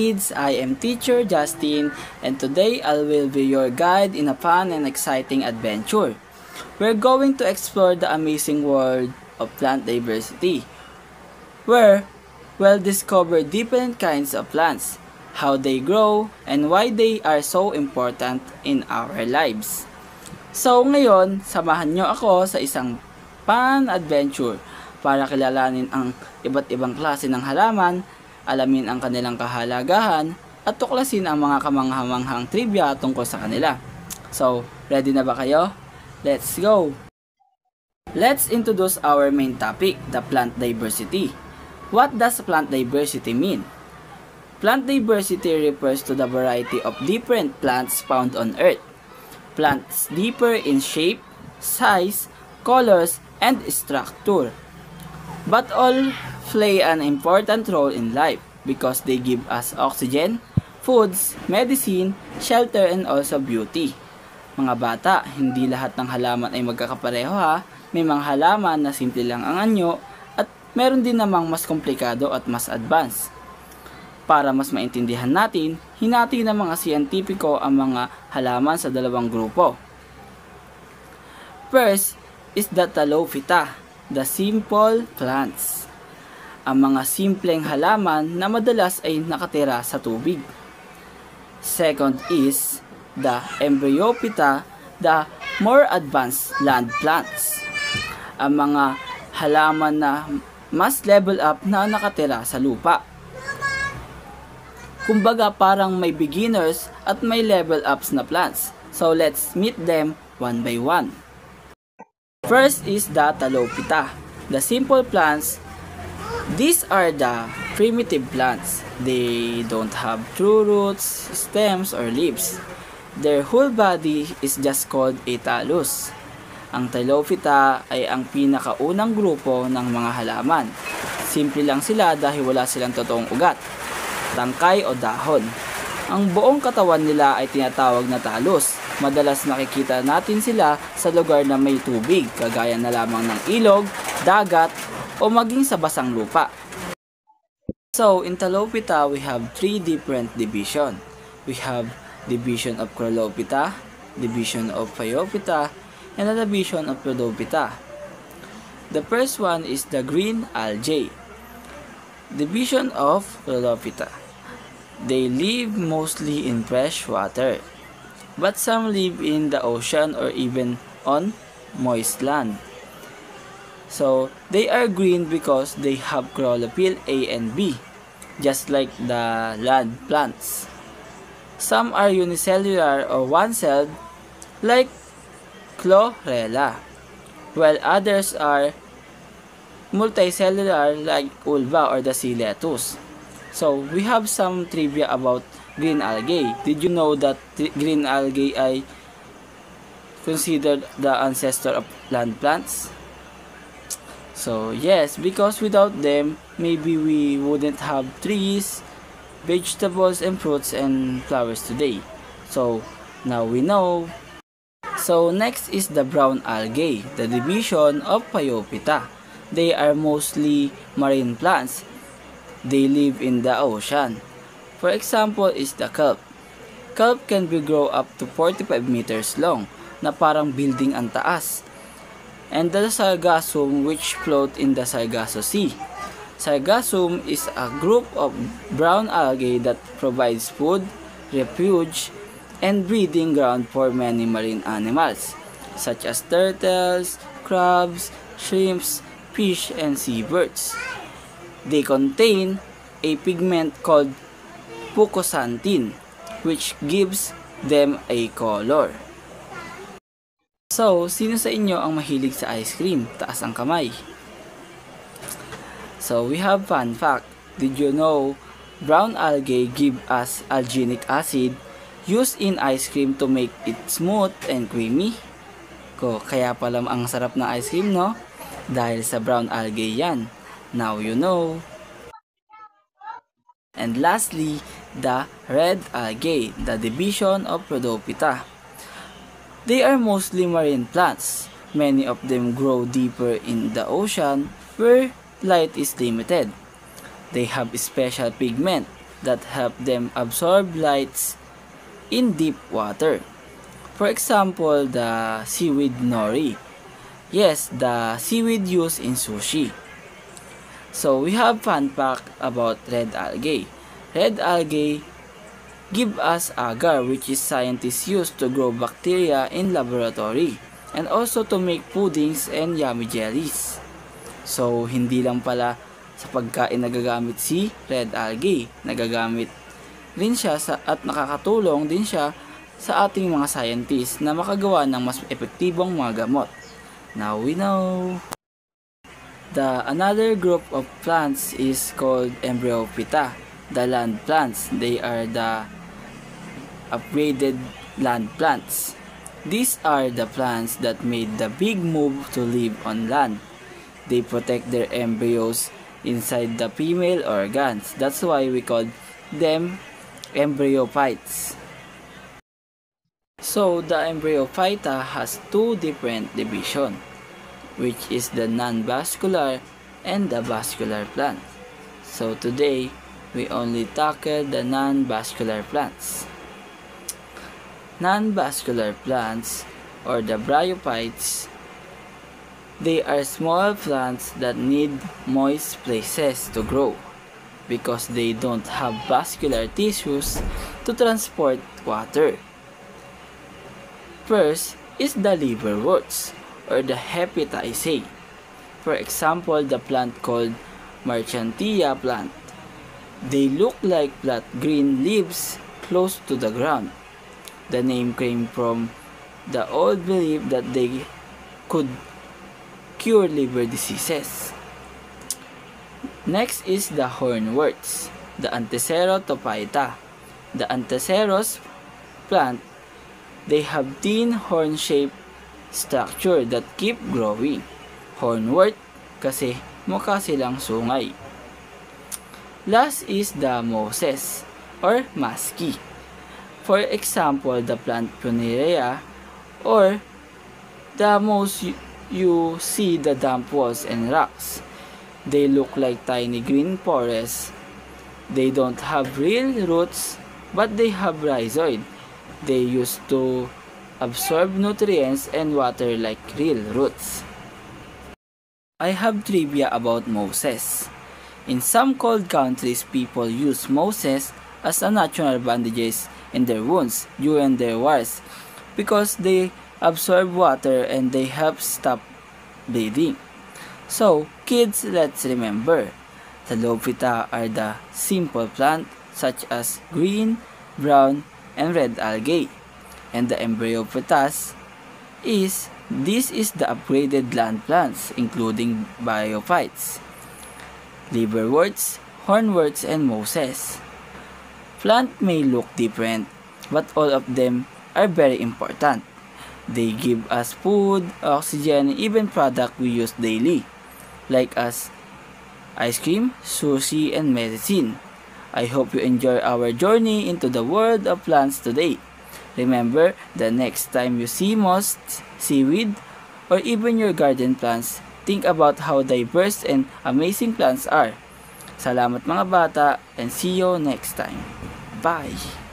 kids, I am teacher Justin, and today I will be your guide in a fun and exciting adventure. We're going to explore the amazing world of plant diversity, where we'll discover different kinds of plants, how they grow, and why they are so important in our lives. So ngayon, samahan nyo ako sa isang fun adventure para kilalanin ang iba't ibang klase ng halaman, alamin ang kanilang kahalagahan, at tuklasin ang mga kamanghamanghang trivia tungkol sa kanila. So, ready na ba kayo? Let's go! Let's introduce our main topic, the plant diversity. What does plant diversity mean? Plant diversity refers to the variety of different plants found on Earth. Plants differ in shape, size, colors, and structure, but all play an important role in life because they give us oxygen, foods, medicine, shelter, and also beauty. Mga bata, hindi lahat ng halaman ay magkakapareho ha. May mga halaman na simple lang ang anyo at meron din namang mas komplikado at mas advanced. Para mas maintindihan natin, hinati ng mga siyentipiko ang mga halaman sa dalawang grupo. First is the Thallophyta, the simple plants. Ang mga simpleng halaman na madalas ay nakatira sa tubig. Second is the Embryophyta, the more advanced land plants. Ang mga halaman na mas level up na nakatira sa lupa. Kumbaga parang may beginners at may level ups na plants. So let's meet them one by one. First is the Thallophyta, the simple plants. These are the primitive plants. They don't have true roots, stems, or leaves. Their whole body is just called a thallus. Ang Thallophyta ay ang pinakaunang grupo ng mga halaman. Simple lang sila dahil wala silang totoong ugat, tangkay o dahon. Ang buong katawan nila ay tinatawag na thallus. Madalas nakikita natin sila sa lugar na may tubig, kagaya na lamang ng ilog, dagat, o maging sa basang lupa. So, in Thallophyta, we have three different divisions. We have division of Cryolophyta, division of Phaeophyta, and a division of Rhodophyta. The first one is the green algae, division of Rhodophyta. They live mostly in fresh water, but some live in the ocean or even on moist land. So, they are green because they have chlorophyll A and B, just like the land plants. Some are unicellular or one-celled, like Chlorella, while others are multicellular, like Ulva or the sea lettuce. So, we have some trivia about green algae. Did you know that green algae ay considered the ancestor of land plants? So yes, because without them, maybe we wouldn't have trees, vegetables, and fruits and flowers today. So now we know. So next is the brown algae, the division of Phaeophyta. They are mostly marine plants. They live in the ocean. For example is the kelp. Kelp can be grow up to 45 meters long, na parang building ang taas. And the Sargassum, which float in the Sargasso Sea. Sargassum is a group of brown algae that provides food, refuge, and breeding ground for many marine animals, such as turtles, crabs, shrimps, fish, and seabirds. They contain a pigment called fucosantine, which gives them a color. So, sino sa inyo ang mahilig sa ice cream? Taas ang kamay. So, we have fun fact. Did you know brown algae give us alginic acid used in ice cream to make it smooth and creamy? Kaya pala ang sarap ng ice cream, no? Dahil sa brown algae yan. Now you know. And lastly, the red algae, the division of Rhodophyta. They are mostly marine plants. Many of them grow deeper in the ocean where light is limited. They have special pigment that help them absorb lights in deep water. For example, the seaweed nori. Yes, the seaweed used in sushi. So we have fun fact about red algae. Red algae give us agar, which is scientists use to grow bacteria in laboratory and also to make puddings and yummy jellies. So hindi lang pala sa pagkain nagagamit si red algae, nagagamit rin siya at nakakatulong din siya sa ating mga scientists na makagawa ng mas epektibong mga gamot. Now we know. Another group of plants is called Embryophyta, the land plants. They are the upgraded land plants. These are the plants that made the big move to live on land. They protect their embryos inside the female organs. That's why we call them embryophytes. So the Embryophyta has two different divisions, which is the non-vascular and the vascular plant. So today, we only tackle the non-vascular plants. Non-vascular plants, or the bryophytes, they are small plants that need moist places to grow because they don't have vascular tissues to transport water. First is the liverworts, or the Hepatiaceae. For example, the plant called Marchantia plant. They look like flat green leaves close to the ground. The name came from the old belief that they could cure liver diseases. Next is the hornworts, the Anticeratophyta. The Anticeros plant, they have thin horn-shaped structure that keep growing. Hornwort kasi mukha silang sungay. Last is the mosses or musky. For example, the plant Funaria, or the most you see the damp walls and rocks. They look like tiny green forests. They don't have real roots, but they have rhizoid. They used to absorb nutrients and water like real roots. I have trivia about mosses. In some cold countries, people use mosses as a natural bandages in their wounds during their wars because they absorb water and they help stop bleeding. So, kids, let's remember, the Lophyta are the simple plant such as green, brown, and red algae. And the Embryophytas is the upgraded land plants including biophytes, liverworts, hornworts, and mosses. Plant may look different, but all of them are very important. They give us food, oxygen, and even product we use daily, like as ice cream, sushi, and medicine. I hope you enjoy our journey into the world of plants today. Remember, the next time you see moss, seaweed, or even your garden plants, think about how diverse and amazing plants are. Salamat mga bata, and see you next time. Bye!